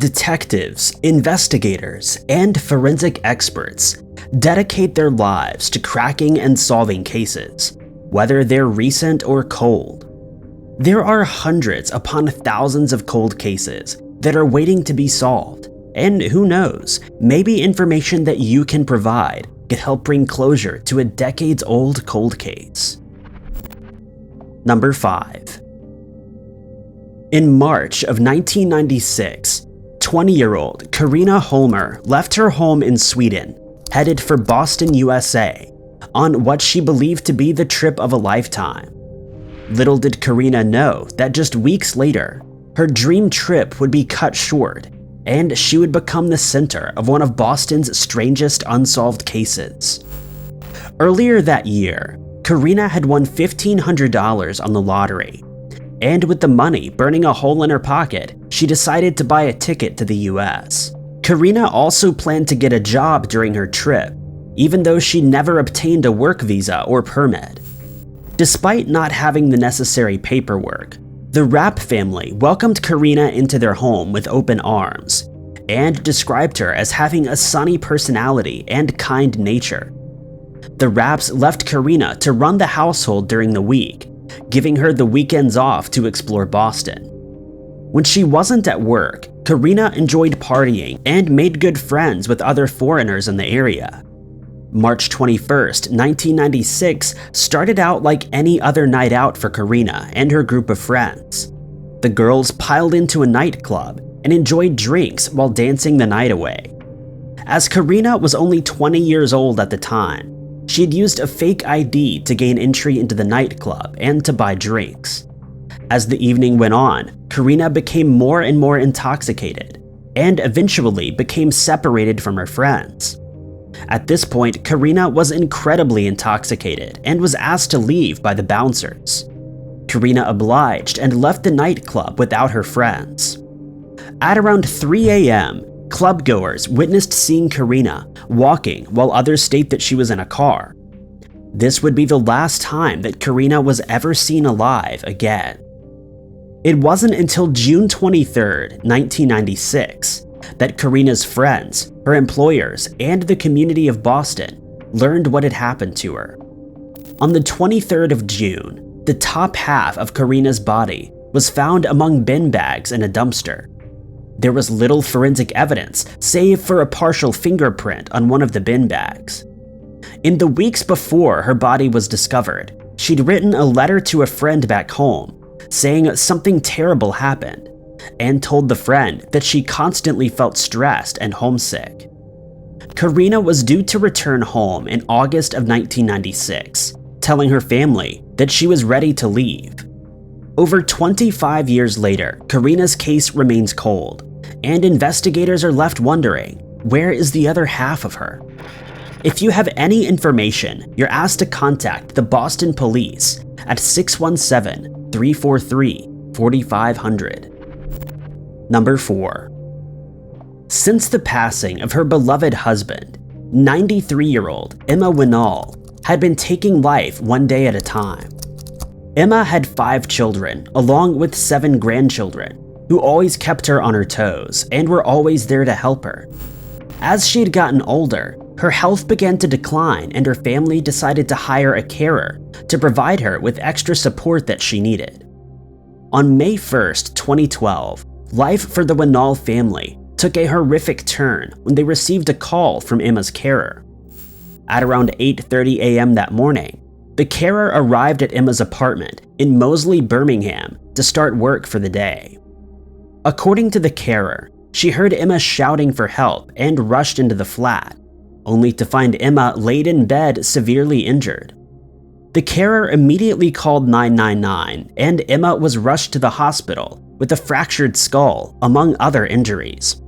Detectives, investigators, and forensic experts dedicate their lives to cracking and solving cases, whether they're recent or cold. There are hundreds upon thousands of cold cases that are waiting to be solved, and who knows, maybe information that you can provide could help bring closure to a decades-old cold case. Number 5. In March of 1996, 20-year-old Karina Holmer left her home in Sweden, headed for Boston, USA, on what she believed to be the trip of a lifetime. Little did Karina know that just weeks later, her dream trip would be cut short, and she would become the center of one of Boston's strangest unsolved cases. Earlier that year, Karina had won $1,500 on the lottery, and with the money burning a hole in her pocket, she decided to buy a ticket to the US. Karina also planned to get a job during her trip, even though she never obtained a work visa or permit. Despite not having the necessary paperwork, the Rapp family welcomed Karina into their home with open arms, and described her as having a sunny personality and kind nature. The Rapps left Karina to run the household during the week, giving her the weekends off to explore Boston. When she wasn't at work, Karina enjoyed partying and made good friends with other foreigners in the area. March 21st, 1996 started out like any other night out for Karina and her group of friends. The girls piled into a nightclub and enjoyed drinks while dancing the night away. As Karina was only 20 years old at the time, she had used a fake ID to gain entry into the nightclub and to buy drinks. As the evening went on, Karina became more and more intoxicated, and eventually became separated from her friends. At this point, Karina was incredibly intoxicated and was asked to leave by the bouncers. Karina obliged and left the nightclub without her friends. At around 3 a.m., clubgoers witnessed seeing Karina walking while others state that she was in a car. This would be the last time that Karina was ever seen alive again. It wasn't until June 23, 1996, that Karina's friends, her employers, and the community of Boston learned what had happened to her. On the 23rd of June, the top half of Karina's body was found among bin bags in a dumpster. There was little forensic evidence, save for a partial fingerprint on one of the bin bags. In the weeks before her body was discovered, she'd written a letter to a friend back home, saying something terrible happened, and told the friend that she constantly felt stressed and homesick. Karina was due to return home in August of 1996, telling her family that she was ready to leave. Over 25 years later, Karina's case remains cold, and investigators are left wondering, where is the other half of her? If you have any information, you're asked to contact the Boston Police at 617-343-4500. Number 4. Since the passing of her beloved husband, 93-year-old Emma Wenall had been taking life one day at a time. Emma had 5 children, along with 7 grandchildren, who always kept her on her toes and were always there to help her. As she had gotten older, her health began to decline and her family decided to hire a carer to provide her with extra support that she needed. On May 1st, 2012, life for the Wenall family took a horrific turn when they received a call from Emma's carer. At around 8:30 a.m. that morning, the carer arrived at Emma's apartment in Moseley, Birmingham, to start work for the day. According to the carer, she heard Emma shouting for help and rushed into the flat, only to find Emma laid in bed severely injured. The carer immediately called 999, and Emma was rushed to the hospital with a fractured skull, among other injuries.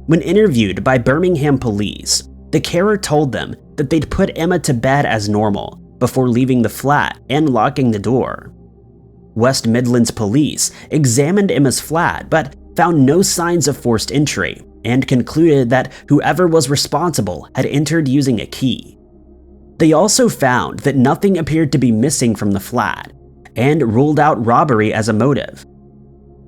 When interviewed by Birmingham police, the carer told them that they'd put Emma to bed as normal before leaving the flat and locking the door. West Midlands police examined Emma's flat but found no signs of forced entry and concluded that whoever was responsible had entered using a key. They also found that nothing appeared to be missing from the flat and ruled out robbery as a motive.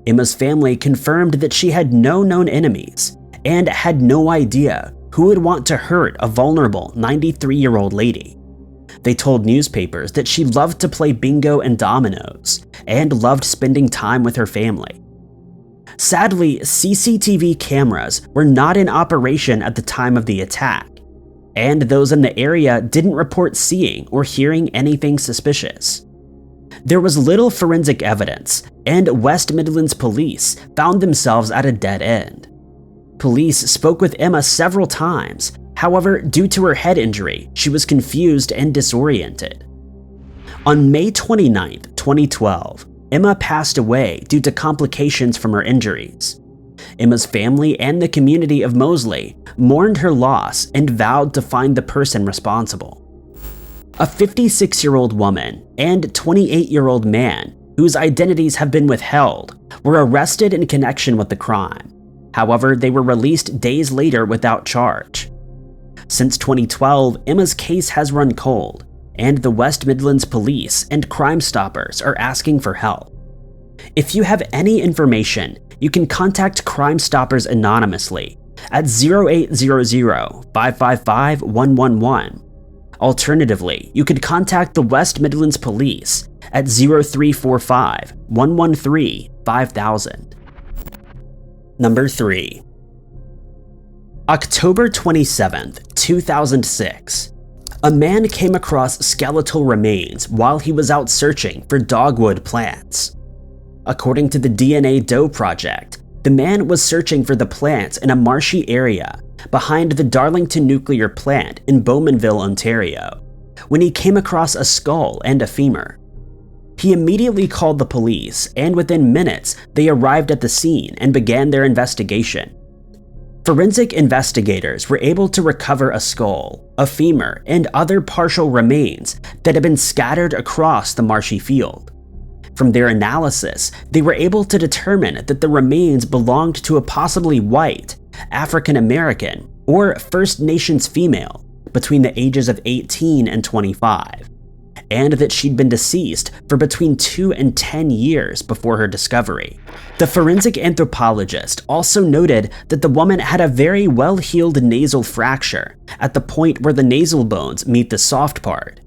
Emma's family confirmed that she had no known enemies and had no idea who would want to hurt a vulnerable 93-year-old lady. They told newspapers that she loved to play bingo and dominoes and loved spending time with her family. Sadly, CCTV cameras were not in operation at the time of the attack, and those in the area didn't report seeing or hearing anything suspicious. There was little forensic evidence, and West Midlands police found themselves at a dead end. Police spoke with Emma several times. However, due to her head injury, she was confused and disoriented. On May 29, 2012, Emma passed away due to complications from her injuries. Emma's family and the community of Moseley mourned her loss and vowed to find the person responsible. A 56-year-old woman and 28-year-old man, whose identities have been withheld, were arrested in connection with the crime. However, they were released days later without charge. Since 2012, Emma's case has run cold, and the West Midlands Police and Crime Stoppers are asking for help. If you have any information, you can contact Crime Stoppers anonymously at 0800-555-111. Alternatively, you could contact the West Midlands Police at 0345-113-5000. Number 3. October 27, 2006. A man came across skeletal remains while he was out searching for dogwood plants. According to the DNA Doe Project, the man was searching for the plants in a marshy area behind the Darlington nuclear plant in Bowmanville, Ontario, when he came across a skull and a femur. He immediately called the police, and within minutes, they arrived at the scene and began their investigation. Forensic investigators were able to recover a skull, a femur, and other partial remains that had been scattered across the marshy field. From their analysis, they were able to determine that the remains belonged to a possibly white, African American, or First Nations female between the ages of 18 and 25, and that she'd been deceased for between 2 and 10 years before her discovery. The forensic anthropologist also noted that the woman had a very well-healed nasal fracture at the point where the nasal bones meet the soft part.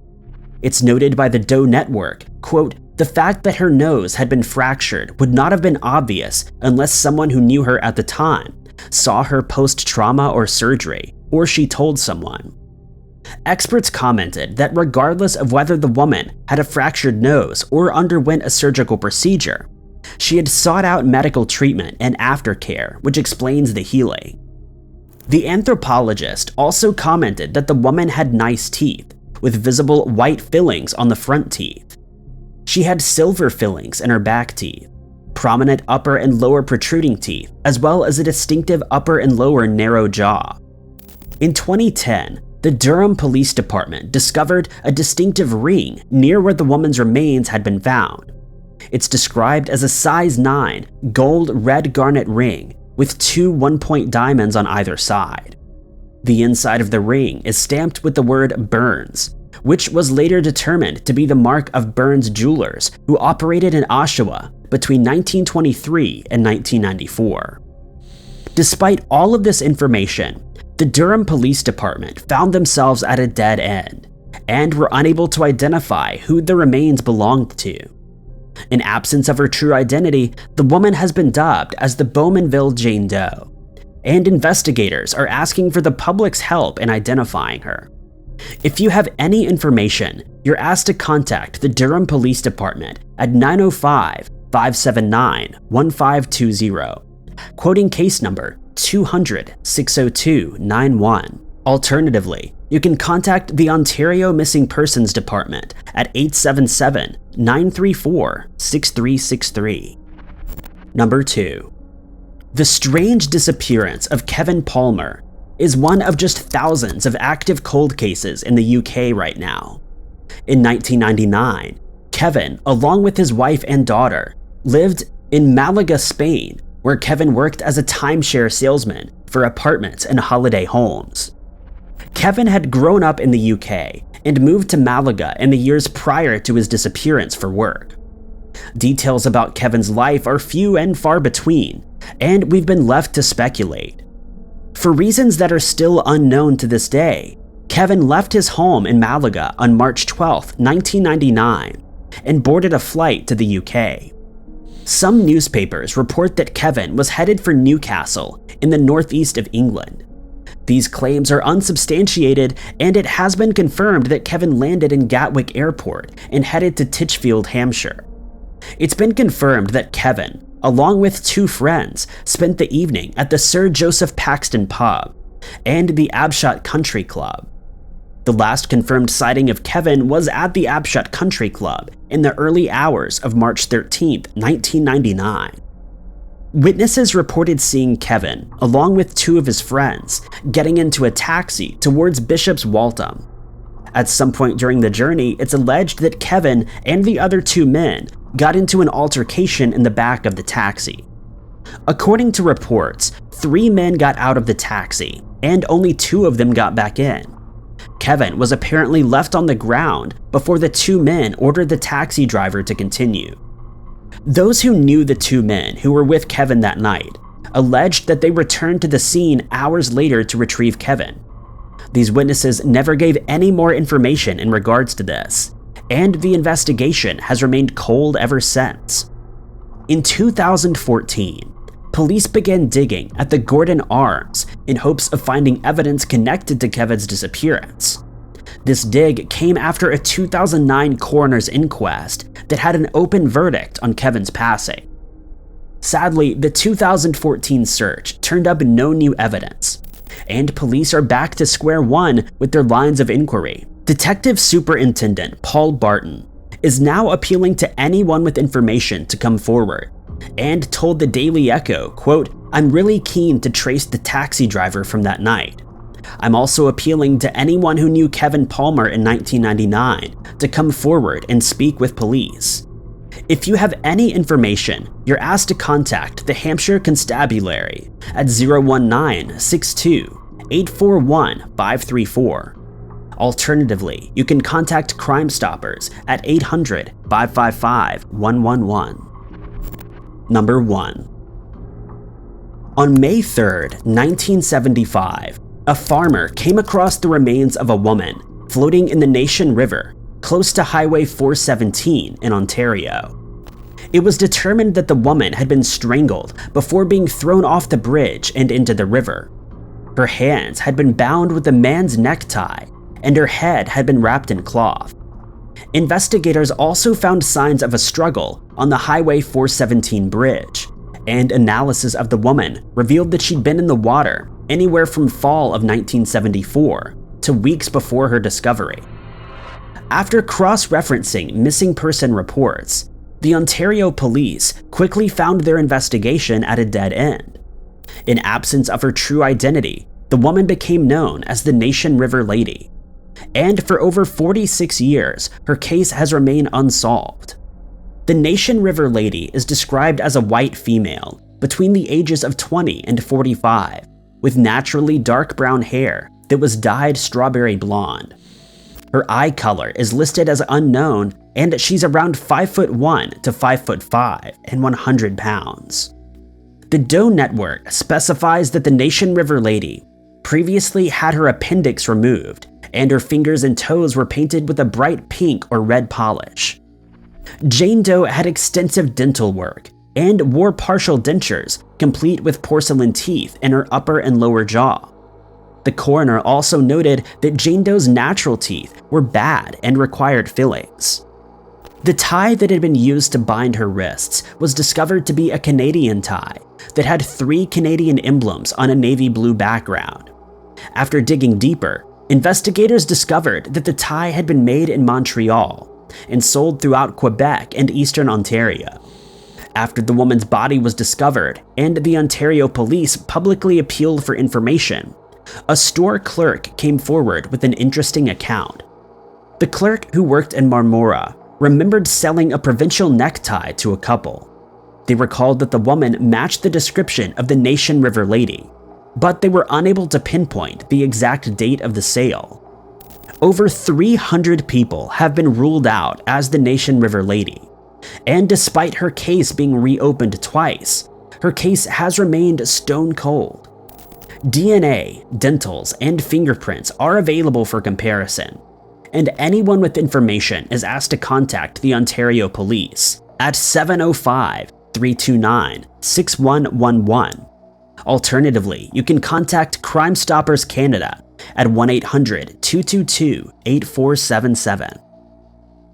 It's noted by the Doe Network, quote, "The fact that her nose had been fractured would not have been obvious unless someone who knew her at the time saw her post-trauma or surgery, or she told someone." Experts commented that regardless of whether the woman had a fractured nose or underwent a surgical procedure, she had sought out medical treatment and aftercare, which explains the healing. The anthropologist also commented that the woman had nice teeth, with visible white fillings on the front teeth. She had silver fillings in her back teeth, prominent upper and lower protruding teeth, as well as a distinctive upper and lower narrow jaw. In 2010, the Durham Police Department discovered a distinctive ring near where the woman's remains had been found. It's described as a size 9 gold red garnet ring with 2 one-point diamonds on either side. The inside of the ring is stamped with the word Burns, which was later determined to be the mark of Burns Jewelers, who operated in Oshawa between 1923 and 1994. Despite all of this information, the Durham Police Department found themselves at a dead end and were unable to identify who the remains belonged to. In absence of her true identity, the woman has been dubbed as the Bowmanville Jane Doe, and investigators are asking for the public's help in identifying her. If you have any information, you're asked to contact the Durham Police Department at 905-579-1520, quoting case number 200-602-91. Alternatively, you can contact the Ontario Missing Persons Department at 877-934-6363. Number 2. The strange disappearance of Kevin Palmer is one of just thousands of active cold cases in the UK right now. In 1999, Kevin, along with his wife and daughter, lived in Malaga, Spain, where Kevin worked as a timeshare salesman for apartments and holiday homes. Kevin had grown up in the UK and moved to Malaga in the years prior to his disappearance for work. Details about Kevin's life are few and far between, and we've been left to speculate. For reasons that are still unknown to this day, Kevin left his home in Malaga on March 12, 1999, and boarded a flight to the UK. Some newspapers report that Kevin was headed for Newcastle in the northeast of England. These claims are unsubstantiated, and it has been confirmed that Kevin landed in Gatwick Airport and headed to Titchfield, Hampshire. It's been confirmed that Kevin, along with two friends, spent the evening at the Sir Joseph Paxton pub and the Abshot Country Club. The last confirmed sighting of Kevin was at the Abshot Country Club in the early hours of March 13, 1999. Witnesses reported seeing Kevin, along with two of his friends, getting into a taxi towards Bishop's Waltham. At some point during the journey, it's alleged that Kevin and the other two men got into an altercation in the back of the taxi. According to reports, 3 men got out of the taxi, and only 2 of them got back in. Kevin was apparently left on the ground before the 2 men ordered the taxi driver to continue. Those who knew the 2 men who were with Kevin that night alleged that they returned to the scene hours later to retrieve Kevin. These witnesses never gave any more information in regards to this, and the investigation has remained cold ever since. In 2014, police began digging at the Gordon Arms in hopes of finding evidence connected to Kevin's disappearance. This dig came after a 2009 coroner's inquest that had an open verdict on Kevin's passing. Sadly, the 2014 search turned up no new evidence, and police are back to square one with their lines of inquiry. Detective Superintendent Paul Barton is now appealing to anyone with information to come forward, and told the Daily Echo, quote, "I'm really keen to trace the taxi driver from that night. I'm also appealing to anyone who knew Kevin Palmer in 1999 to come forward and speak with police. If you have any information, you're asked to contact the Hampshire Constabulary at 01962-841-534. Alternatively, you can contact Crime Stoppers at 800-555-111. Number 1. On May 3, 1975, a farmer came across the remains of a woman floating in the Nation River close to Highway 417 in Ontario. It was determined that the woman had been strangled before being thrown off the bridge and into the river. Her hands had been bound with a man's necktie, and her head had been wrapped in cloth. Investigators also found signs of a struggle on the Highway 417 bridge, and analysis of the woman revealed that she'd been in the water anywhere from fall of 1974 to weeks before her discovery. After cross-referencing missing person reports, the Ontario police quickly found their investigation at a dead end. In absence of her true identity, the woman became known as the Nation River Lady. And for over 46 years, her case has remained unsolved. The Nation River Lady is described as a white female between the ages of 20 and 45, with naturally dark brown hair that was dyed strawberry blonde. Her eye color is listed as unknown, and she's around 5'1" to 5'5" and 100 pounds. The Doe Network specifies that the Nation River Lady previously had her appendix removed, and her fingers and toes were painted with a bright pink or red polish. Jane Doe had extensive dental work and wore partial dentures, complete with porcelain teeth in her upper and lower jaw. The coroner also noted that Jane Doe's natural teeth were bad and required fillings. The tie that had been used to bind her wrists was discovered to be a Canadian tie that had 3 Canadian emblems on a navy blue background. After digging deeper, investigators discovered that the tie had been made in Montreal and sold throughout Quebec and eastern Ontario. After the woman's body was discovered and the Ontario police publicly appealed for information, a store clerk came forward with an interesting account. The clerk, who worked in Marmora, remembered selling a provincial necktie to a couple. They recalled that the woman matched the description of the Nation River Lady, but they were unable to pinpoint the exact date of the sale. Over 300 people have been ruled out as the Nation River Lady, And despite her case being reopened twice, her case has remained stone cold. DNA, dentals, and fingerprints are available for comparison, and anyone with information is asked to contact the Ontario Police at 705-329-6111. Alternatively, you can contact Crime Stoppers Canada at 1-800-222-8477.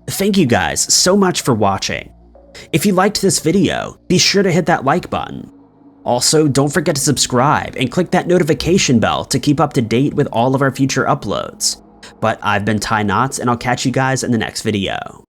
Thank you guys so much for watching. If you liked this video, be sure to hit that like button. Also, don't forget to subscribe and click that notification bell to keep up to date with all of our future uploads. But I've been Ty Knotts, and I'll catch you guys in the next video.